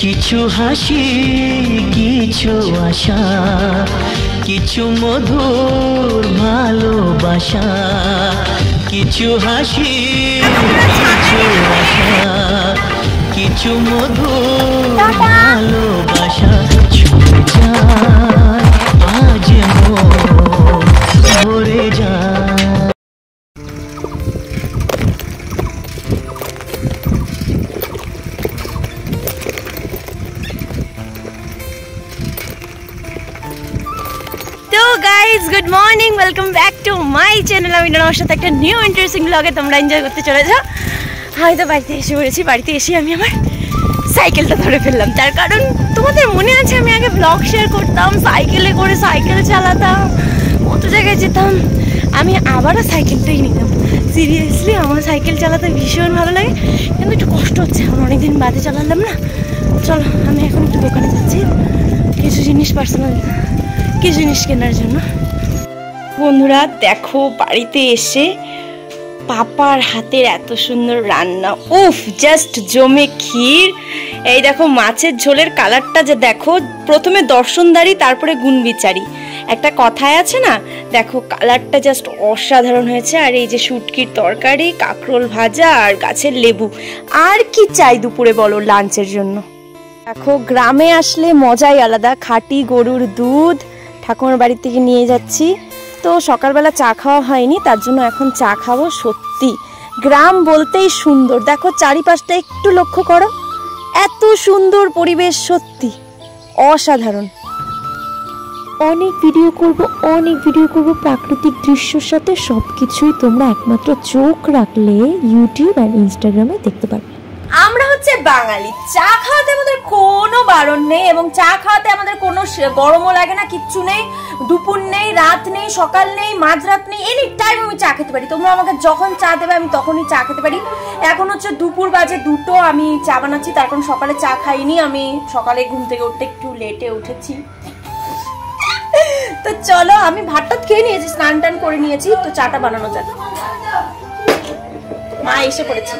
কিছু হাসি, কিছু আশা, কিছু মধুর ভালোবাসা, কিছু হাসি, কিছু আশা, কিছু মধুর ভালোবাসা, ছুটে যায় আজ মন ভরে যায়। Guys good morning, welcome back to my channel. আমি আমার সাথে একটা নিউ ইন্টারেস্টিং ব্লগে তোমরা এনজয় করতে চলে যাও। হয়তো বাড়িতে এসে পড়েছি, বাড়িতে এসে আমি আমার সাইকেলটা ধরে ফেললাম। তার কারণ তোমাদের মনে আছে আমি আগে ব্লগ শেয়ার করতাম, সাইকেলে করে সাইকেল চালাতাম, কত জায়গায় যেতাম। আমি আবারও সাইকেলটাই নিতাম। সিরিয়াসলি আমার সাইকেল চালাতে ভীষণ ভালো লাগে, কিন্তু একটু কষ্ট হচ্ছে, এখন অনেকদিন বাদে চালালাম না। চলো আমি এখন একটু দোকানে যাচ্ছি কিছু জিনিস, পার্সোনাল কিছু জিনিস কেনার জন্য। বন্ধুরা দেখো, বাড়িতে এসে পাপার হাতের এত সুন্দর রান্না, উফ জাস্ট জমে ক্ষীর। এই দেখো মাছের ঝোলের কালারটা যে দেখো, প্রথমে দর্শনদারি তারপরে গুণবিচারি, একটা কথায় আছে না, দেখো কালারটা জাস্ট অসাধারণ হয়েছে। আর এই যে শুটকির তরকারি, কাঁকরোল ভাজা আর গাছের লেবু, আর কি চাই দুপুরে বলো লাঞ্চের জন্য। দেখো গ্রামে আসলে মজাই আলাদা, খাঁটি গরুর দুধ ঠাকুমার বাড়ি থেকে নিয়ে যাচ্ছি। তো সকালবেলা চা খাওয়া হয়নি, তার জন্য এখন চা খাবো। সত্যি গ্রাম বলতেই সুন্দর, দেখো চারিপাশটা একটু লক্ষ্য করো, এত সুন্দর পরিবেশ, সত্যি অসাধারণ। অনেক ভিডিও করব প্রাকৃতিক দৃশ্যের সাথে, সব কিছুই তোমরা একমাত্র চোখ রাখলে ইউটিউব আর ইনস্টাগ্রামে দেখতে পারবে। আমরা হচ্ছে বাঙালি, চা খাওয়াতে আমাদের কোনো বারণ নেই, এবং চা খাওয়াতে আমাদের কোনো গরমও লাগে না, কিচ্ছু নেই। দুপুর নেই, রাত নেই, সকাল নেই, মাঝরাত নেই, এনি টাইম আমি চা খেতে পারি। তোমরা আমাকে যখন চা দেবে আমি তখনই চা খেতে পারি। এখন হচ্ছে দুপুর বাজে 2টো, আমি চা বানাচ্ছি, তার কারণ সকালে চা খাইনি। আমি সকালে ঘুম থেকে উঠতে একটু লেটে উঠেছি। তো চলো, আমি ভাতটা খেয়ে নিয়েছি, স্নান টান করে নিয়েছি, তো চাটা বানানো যাক। মা এসে পড়েছে।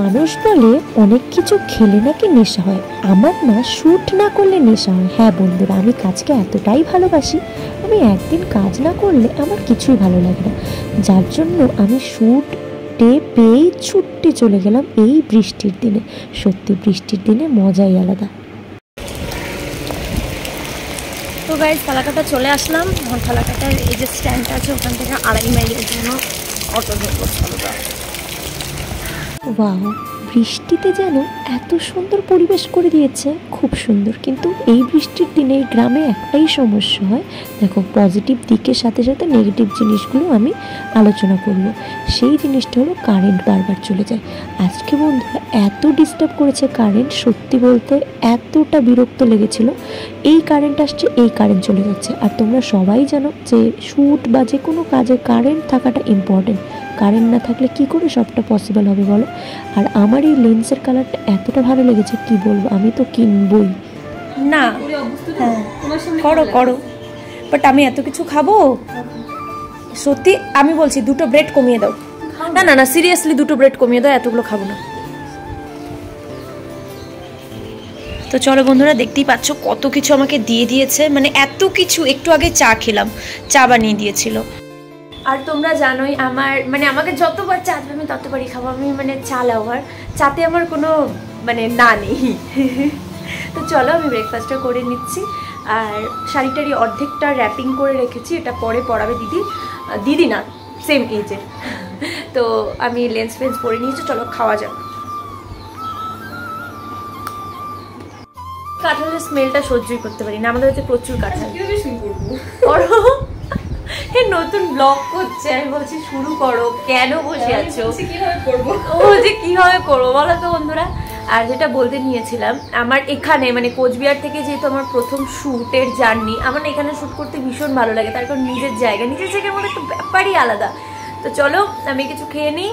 মানুষ বলে অনেক কিছু খেলে নাকি নেশা হয়, আমার না শ্যুট না করলে নেশা হয়। হ্যাঁ বন্ধুরা, আমি কাজকে এতটাই ভালোবাসি, আমি একদিন কাজ না করলে আমার কিছুই ভালো লাগে না। যার জন্য আমি শ্যুট পেয়েই ছুট্টি চলে গেলাম এই বৃষ্টির দিনে। সত্যি বৃষ্টির দিনে মজাই আলাদা। তো গাইজ ফালাকাটা চলে আসলাম। ফালাকাটার এই যে স্ট্যান্ডটা আছে, ওখান থেকে 2.5 মাইলের জন্য অটো ধরবো। ওয়াও, বৃষ্টিতে যেন এত সুন্দর পরিবেশ করে দিয়েছে, খুব সুন্দর। কিন্তু এই বৃষ্টির দিনে গ্রামে একটাই সমস্যা হয়, দেখো পজিটিভ দিকের সাথে সাথে নেগেটিভ জিনিসগুলো আমি আলোচনা করব। সেই জিনিসটা হলো কারেন্ট বারবার চলে যায়। আজকে বন্ধুরা এত ডিস্টার্ব করেছে কারেন্ট, সত্যি বলতে এতটা বিরক্ত লেগেছিল। এই কারেন্ট আসছে, এই কারেন্ট চলে যাচ্ছে। আর তোমরা সবাই জানো যে শ্যুট বা যে কোনো কাজে কারেন্ট থাকাটা ইম্পর্টেন্ট। কারেন্ট না থাকলে কি করে সবটা পসিবল হবে বলো। আর আমার এই লেন্সের কালারটা এতটা ভালো লেগেছে, কি বলবো, আমি তো কিনবই না। হ্যাঁ করো করো, বাট আমি এত কিছু খাবো? সত্যি আমি বলছি 2টো ব্রেড কমিয়ে দাও। না না না, সিরিয়াসলি 2টো ব্রেড কমিয়ে দাও, এতগুলো খাবো না। তো চলো বন্ধুরা, দেখতেই পাচ্ছ কত কিছু আমাকে দিয়ে দিয়েছে, মানে এত কিছু। একটু আগে চা খেলাম, চা বানিয়ে দিয়েছিল। আর তোমরা জানোই আমার, মানে আমাকে যতবার চা দেবে আমি ততবারই খাবো। আমি মানে চা লাভার, চাতে আমার কোনো মানে না নেই। তো চলো আমি ব্রেকফাস্টটা করে নিচ্ছি। আর শাড়িটারই অর্ধেকটা র্যাপিং করে রেখেছি, এটা পরে পরাবে দিদি। দিদি না, সেম এজের। তো আমি লেন্স ফেন্স পরে নিয়েছি, চলো খাওয়া যাক। কাঁঠালের স্মেলটা সহ্যই করতে পারি না, আমাদের হচ্ছে প্রচুর কাঁঠাল। নতুন ব্লগ করছে, আমি বলছি শুরু করো, কেন বসে আছো? ও বলছে কিভাবে করবো বলো তো বন্ধুরা। আর যেটা বলতে নিয়েছিলাম, আমার এখানে মানে কোচবিহার থেকে যেহেতু আমার প্রথম শ্যুটের জার্নি, আমার এখানে শ্যুট করতে ভীষণ ভালো লাগে, তার কারণ নিজের জায়গার মধ্যে একটু ব্যাপারই আলাদা। তো চলো আমি কিছু খেয়ে নিই।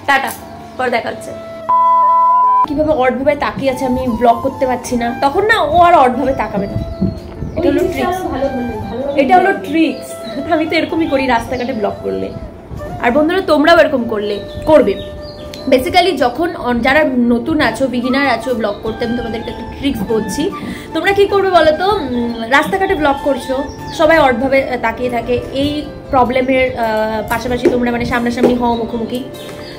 টাটা। পরে দেখা হচ্ছে। কিভাবে অডভাবে তাকিয়ে আছে, আমি ব্লগ করতে পারছি না, তখন না ও আর অডভাবে তাকাবে না। এটা হলো ট্রিক্স, এটা হলো ট্রিক্স। আমি তো এরকমই করি রাস্তাঘাটে ব্লগ করলে। আর বন্ধুরা তোমরাও এরকম করবে। বেসিক্যালি যখন যারা নতুন আছো, বিগিনার আছো ব্লগ করতে, আমি তোমাদেরকে একটা ট্রিক্স বলছি। তোমরা কি করবে বলো তো, রাস্তাঘাটে ব্লগ করছো, সবাই অডভাবে তাকিয়ে থাকে, এই প্রবলেমের পাশাপাশি তোমরা মানে সামনাসামনি হও, মুখোমুখি।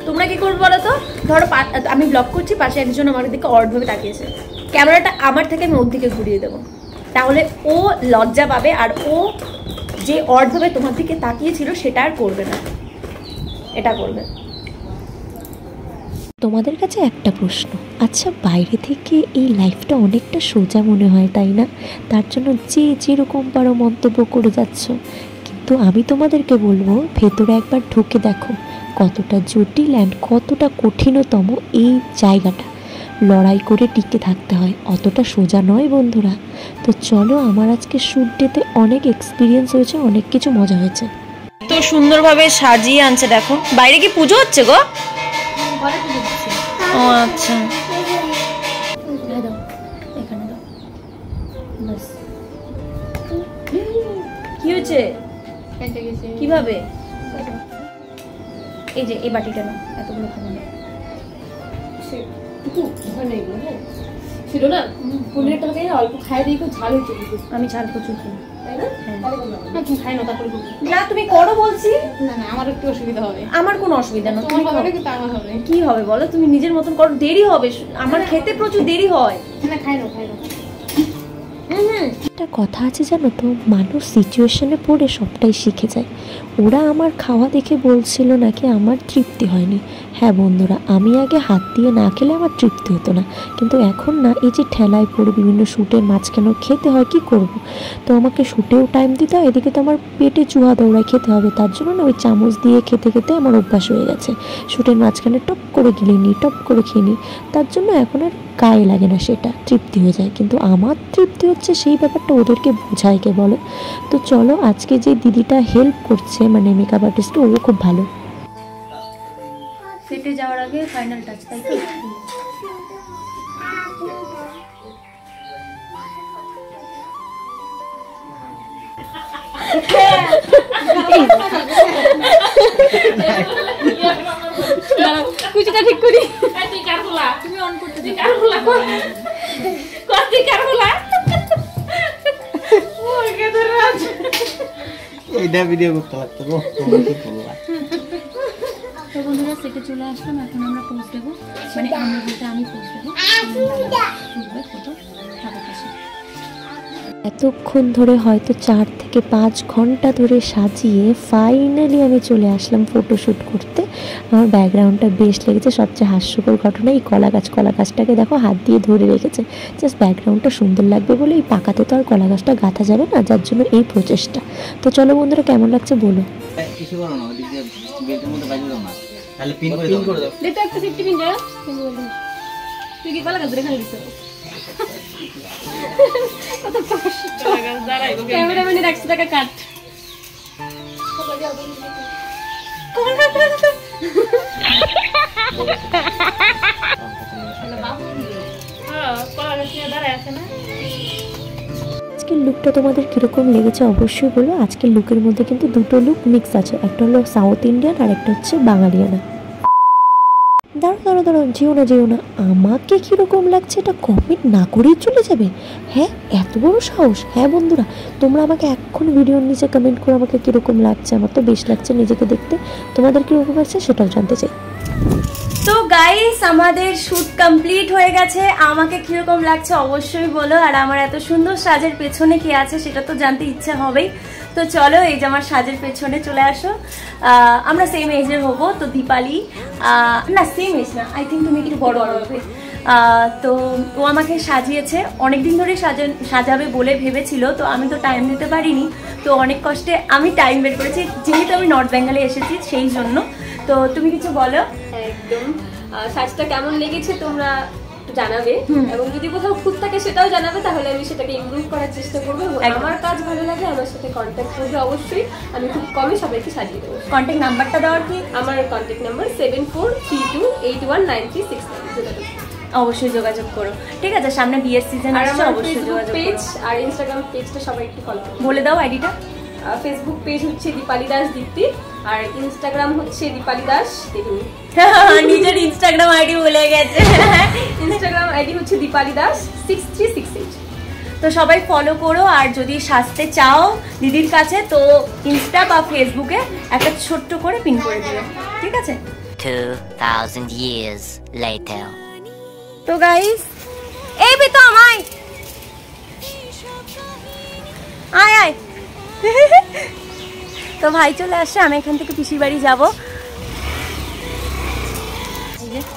তোমরা কি করবে বলো তো, ধরো আমি ব্লগ করছি, পাশে একজন আমার দিকে অডভাবে তাকিয়েছে, ক্যামেরাটা আমার থেকে আমি ওর দিকে ঘুরিয়ে দেবো, তাহলে ও লজ্জা পাবে আর ও যে অডভাবে তোমার দিকে তাকিয়েছিল সেটা আর করবে না। এটা করবে। তোমাদের কাছে একটা প্রশ্ন, আচ্ছা বাইরে থেকে এই লাইফটা অনেকটা সোজা মনে হয় তাই না? তার জন্য যে যেরকম পারো মন্তব্য করে যাচ্ছ, কিন্তু আমি তোমাদেরকে বলবো ভেতরে একবার ঢুকে দেখো কতটা জটিল অ্যান্ড কতটা কঠিনতম এই জায়গাটা। লড়াই করে টিকে থাকতে হয়, অতটা সোজা নয় বন্ধুরা। তো চলো, আমার আজকে শ্যুট ডেতে অনেক এক্সপিরিয়েন্স হয়েছে, অনেক কিছু মজা হয়েছে। তো সুন্দরভাবে সাজিয়ে আনছে, দেখো। বাইরে কি পুজো হচ্ছে গো? ও আচ্ছা, কি হয়েছে? কিভাবে? এই যে এই বাটিটা না, এতগুলো খাবো না ছিল না, 15 টাকা অল্প খাই দিয়ে ঝাল হয়েছে। আমি ঝাল প্রচুর খাই, তাই না? হ্যাঁ তুমি খাই না, তারপরে না তুমি করো বলছি। না না আমার একটু অসুবিধা হবে। আমার কোনো অসুবিধা না, তুমি হবে কিন্তু আমার হবে। কি হবে বলো, তুমি নিজের মতন করো, দেরি হবে, আমার খেতে প্রচুর দেরি হয়। না খাই না। একটা কথা আছে জানো তো, মানুষ সিচুয়েশনে পড়ে সবটাই শিখে যায়। ওরা আমার খাওয়া দেখে বলছিল নাকি আমার তৃপ্তি হয়নি। হ্যাঁ বন্ধুরা, আমি আগে হাত দিয়ে না খেলে আমার তৃপ্তি হতো না, কিন্তু এখন না, এই যে ঠেলায় পড়ে বিভিন্ন শ্যুটের মাঝখানেও খেতে হয়, কি করব। তো আমাকে শ্যুটেও টাইম দিতে হয়, এদিকে তো আমার পেটে চুহা দৌড়ায় খেতে হবে, তার জন্য না ওই চামচ দিয়ে খেতে খেতে আমার অভ্যাস হয়ে গেছে। শ্যুটের মাঝখানে টপ করে গিলে নিই, টপ করে খেয়ে নিই, তার জন্য এখন আর গায়ে লাগে না, সেটা তৃপ্তি হয়ে যায়। কিন্তু আমার তৃপ্তি হচ্ছে সেই ব্যাপারটা ওদেরকে বোঝায় কে বলো। তো চলো, আজকে যে দিদিটা হেল্প করছে মানে মেকআপ আর্টিস্ট, ও খুব ভালো। সেটে যাওয়ার আগে ফাইনাল টাচ, তাই তো? কুচিটা ঠিক করি। তুমি অন করতে দিই, কারগুলা করতে কারগুলা ওকে তো রাজ এইটা ভিডিও করতে লাগতো গো, তোমরা কি করলা? তো বন্ধুরা সেটে চলে আসলাম, এখন আমরা পোস্ট দেবো, মানে আমরা বলতে আমি পোস্ট দেবো। এতক্ষণ ধরে হয়তো 4 থেকে 5 ঘন্টা ধরে সাজিয়ে ফাইনালি আমি চলে আসলাম ফটোশ্যুট করতে। আমার ব্যাকগ্রাউন্ডটা বেশ লেগেছে। সবচেয়ে হাস্যকর ঘটনা, এই কলা গাছটাকে দেখো হাত দিয়ে ধরে রেখেছে, জাস্ট ব্যাকগ্রাউন্ডটা সুন্দর লাগবে বলে। এই পাকাতে তো আর কলা গাছটা গাঁথা যাবে না, যার জন্য এই প্রচেষ্টা। তো চলো বন্ধুরা, কেমন লাগছে বলো। কিছু করো না, ওদিকে বেল্টের মধ্যে বাইরে দাও না, তাহলে পিন করে দাও। এটা একটা সেফটি পিন দাও, তুই কি কলা গাছ ধরে খালি দিছ? কত কষ্ট, ক্যামেরাম্যানের 100 টাকা কাট। আজকের লুকটা তোমাদের কিরকম লেগেছে অবশ্যই বলো। আজকের লুকের মধ্যে কিন্তু দুটো লুক মিক্স আছে, একটা হলো সাউথ ইন্ডিয়ান আর একটা হচ্ছে বাঙালিয়ানা। দাঁড়ো যেও না, আমাকে কীরকম লাগছে এটা কমেন্ট না করেই চলে যাবে? হ্যাঁ, এত বড় সাহস? হ্যাঁ বন্ধুরা, তোমরা আমাকে এখন ভিডিওর নিচে কমেন্ট করো আমাকে কীরকম লাগছে। আমার তো বেশ লাগছে নিজেকে দেখতে, তোমাদের কীরকম লাগছে সেটাও জানতে চাই। তো গাইস, আমাদের শুট কমপ্লিট হয়ে গেছে। আমাকে কিরকম লাগছে অবশ্যই বলো, আর আমার এত সুন্দর সাজের পেছনে কি আছে সেটা তো জানতে ইচ্ছা হবেই। তো চলো, এই যে আমার সাজের পেছনে চলে আসো। আমরা সেম এজের হবো, তো দীপালি না, সেম এজ না, আই থিঙ্ক তুমি একটু বড় হবে। তো ও আমাকে সাজিয়েছে, অনেকদিন ধরে সাজাবে বলে ভেবেছিল, তো আমি তো টাইম দিতে পারিনি, তো অনেক কষ্টে আমি টাইম বের করেছি, যেহেতু আমি নর্থ বেঙ্গলে এসেছি সেই জন্য। তো তুমি কিছু বলো। একদম, সাজটা কেমন লেগেছে তোমরা একটু জানাবে, এবং যদি কোথাও খুঁত থাকে সেটাও জানাবে, তাহলে আমি সেটাকে ইমপ্রুভ করার চেষ্টা করবো। আমার কাজ ভালো লাগে আমার সাথে কন্ট্যাক্ট করবে অবশ্যই, আমি খুব কমে সবাইকে সাজিয়ে দেবো। কন্ট্যাক্ট নাম্বারটা দেওয়ার কি? আমার কন্ট্যাক্ট নাম্বার 7432819369। অবশ্যই যোগাযোগ করো, ঠিক আছে? সামনে বিয়ের সিজন আর আসছে, আমার অবশ্যই ফেসবুক যোগাযোগ পেজ করো। আর ইনস্টাগ্রাম পেজটা সবাই একটু ফলো করো। বলে দাও আইডিটা। ফেসবুক পেজ হচ্ছে দীপালি দাস দীপ্তি, আর ইনস্টাগ্রাম হচ্ছে দীপালি দাস দেখুন। নিজের ইনস্টাগ্রাম আইডি বলে গেছে। ইনস্টাগ্রাম আইডি হচ্ছে দীপালি দাস 6368। তো সবাই ফলো করো, আর যদি সাজতে চাও দিদির কাছে তো ইনস্টা বা ফেসবুকে একটা ছোট্ট করে পিন করে দিও, ঠিক আছে? 2000 years later. তো গাইস, এই বি তো আমায় আয় আয়। তো ভাই চলে আসছে, আমি এখান থেকে পিসির বাড়ি যাবো।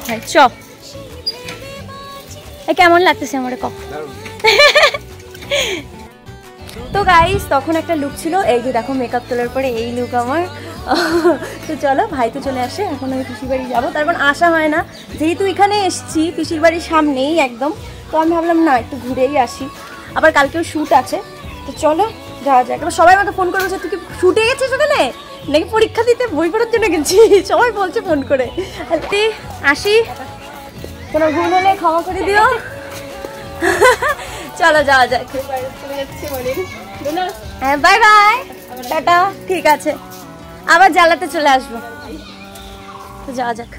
ভাই চ, কেমন লাগতেছে আমার ক? তো গাইস তখন একটা লুক ছিল, এই যে দেখো মেকআপ তোলার পরে এই লুক আমার। তো চলো, ভাই তো চলে আসে, এখন আমি পিসির বাড়ি যাবো। তারপর আসা হয় না, যেহেতু এখানে এসছি পিসির বাড়ির সামনেই একদম, তো আমি ভাবলাম না একটু ঘুরেই আসি। আবার কালকেও শ্যুট আছে, তো চলো যাওয়া যাক। এবার সবাই আমাকে ফোন করে বলছে তুই কি শ্যুটে গেছিস ওখানে, নাকি পরীক্ষা দিতে বই পড়ার জন্য গেছি, সবাই বলছে ফোন করে। আসি, কোনো ভুল হলে ক্ষমা করে দিও। চলো যাওয়া যাক। হ্যাঁ বাই বাই, টাটা। ঠিক আছে, আবার জ্বালাতে চলে আসবো। তো যাওয়া যাক,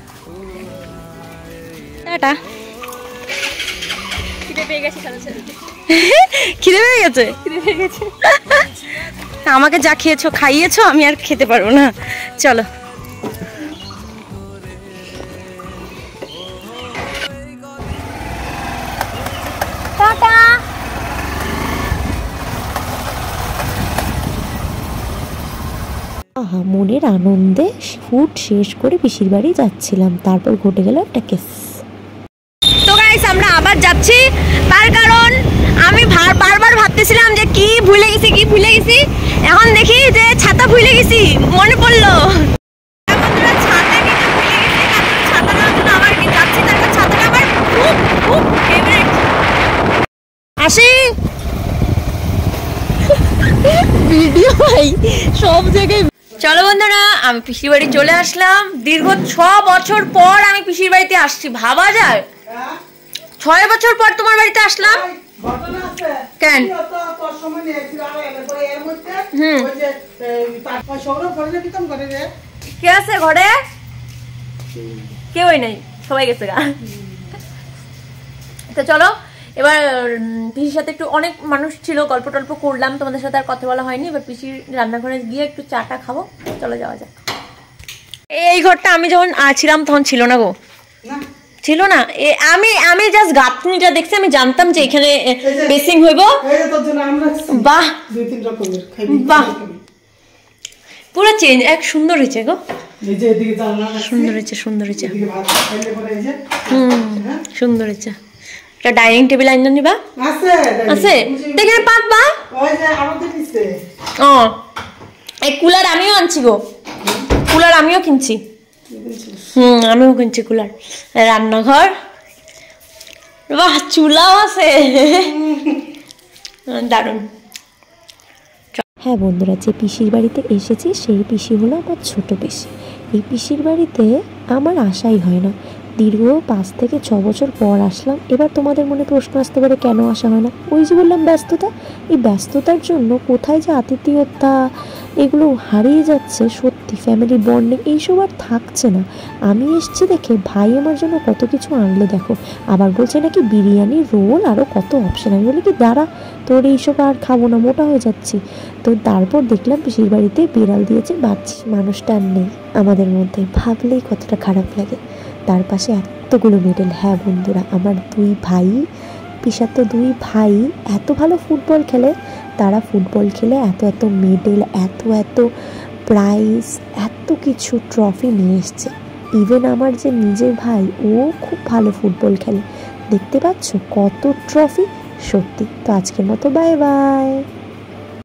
টাটা। খিদে পেয়ে গেছে, খিদে পেয়ে গেছে? আমাকে যা খেয়েছো খাইয়েছো, আমি আর খেতে পারবো না। চলো। টাটা। আহা, মনের আনন্দে ফুড শেষ করে পিসির বাড়ি যাচ্ছিলাম, তারপর ঘটে গেল একটা কেস। তো গাইস আমরা আবার যাচ্ছি, তার কারণ আমি বারবার ভাবতেছিলাম যে কি ভুলে গেছি। এখন দেখি যে ছাতা ভুলে গেছি, মনে পড়লো আসি। ভিডিও ভাই সব জায়গায়। চলো বন্ধুরা, আমি পিসির বাড়ি চলে আসলাম। দীর্ঘ 6 বছর পর আমি পিসির বাড়িতে আসছি, ভাবা যায়? 6 বছর পর তোমার বাড়িতে আসলাম। কেন? কে আছে ঘরে? কেউই নেই, সবাই গেছে গা। তো চলো এবার পিসির সাথে একটু, অনেক মানুষ ছিল, গল্প টল্প করলাম, তোমাদের সাথে আর কথা বলা হয়নি। এবার পিসির রান্নাঘরে গিয়ে একটু চাটা খাবো, চলো যাওয়া যাক। এই ঘরটা আমি যখন ছিলাম তখন ছিল না গো, ছিল না। আমি জাস্ট গাঁথনিটা দেখছি, আমি জানতাম যে এখানে বেসিং হইব। বাহ বাহ, পুরো চেঞ্জ, এক সুন্দর হয়েছে গো, সুন্দর হয়েছে, সুন্দর হয়েছে, সুন্দর হয়েছে। একটা ডাইনিং টেবিল আইন নিবা? আছে, দেখে পাতবা। ও, এই কুলার আমিও আনছি গো, কুলার আমিও কিনছি। আমিও কিনছি কুলার। রান্নাঘর, বাহ, চুলাও আছে, দারুণ। হ্যাঁ বন্ধুরা, যে পিসির বাড়িতে এসেছি সেই পিসি হলো আমার ছোট পিসি। এই পিসির বাড়িতে আমার আসাই হয় না, দীর্ঘ 5 থেকে 6 বছর পর আসলাম। এবার তোমাদের মনে প্রশ্ন আসতে পারে কেন আসা হয় না। ওই যে বললাম ব্যস্ততা, এই ব্যস্ততার জন্য কোথায় যে আতিথেয়তা এগুলো হারিয়ে যাচ্ছে। সত্যি ফ্যামিলি বন্ডিং এইসব আর থাকছে না। আমি এসছি দেখে ভাই আমার জন্য কত কিছু আনলো দেখো, আবার বলছে নাকি বিরিয়ানি, রোল, আরও কত অপশান। আমি বলি কি দাঁড়া, তোর এইসব আর খাবো না, মোটা হয়ে যাচ্ছি। তো তারপর দেখলাম পিসির বাড়িতে বিড়াল দিয়েছে, বাচ্চা মানুষটা আর নেই আমাদের মধ্যে, ভাবলেই কতটা খারাপ লাগে। তার পাশে এতগুলো মেডেল। হ্যাঁ বন্ধুরা, আমার 2 ভাই, পিসার তো 2 ভাই এত ভালো ফুটবল খেলে, তারা ফুটবল খেলে এত মেডেল, এত প্রাইজ, এত কিছু ট্রফি নিয়ে এসছে। ইভেন আমার যে নিজের ভাই, ও খুব ভালো ফুটবল খেলে, দেখতে পাচ্ছ কত ট্রফি। সত্যি। তো আজকের মতো বাই বাই।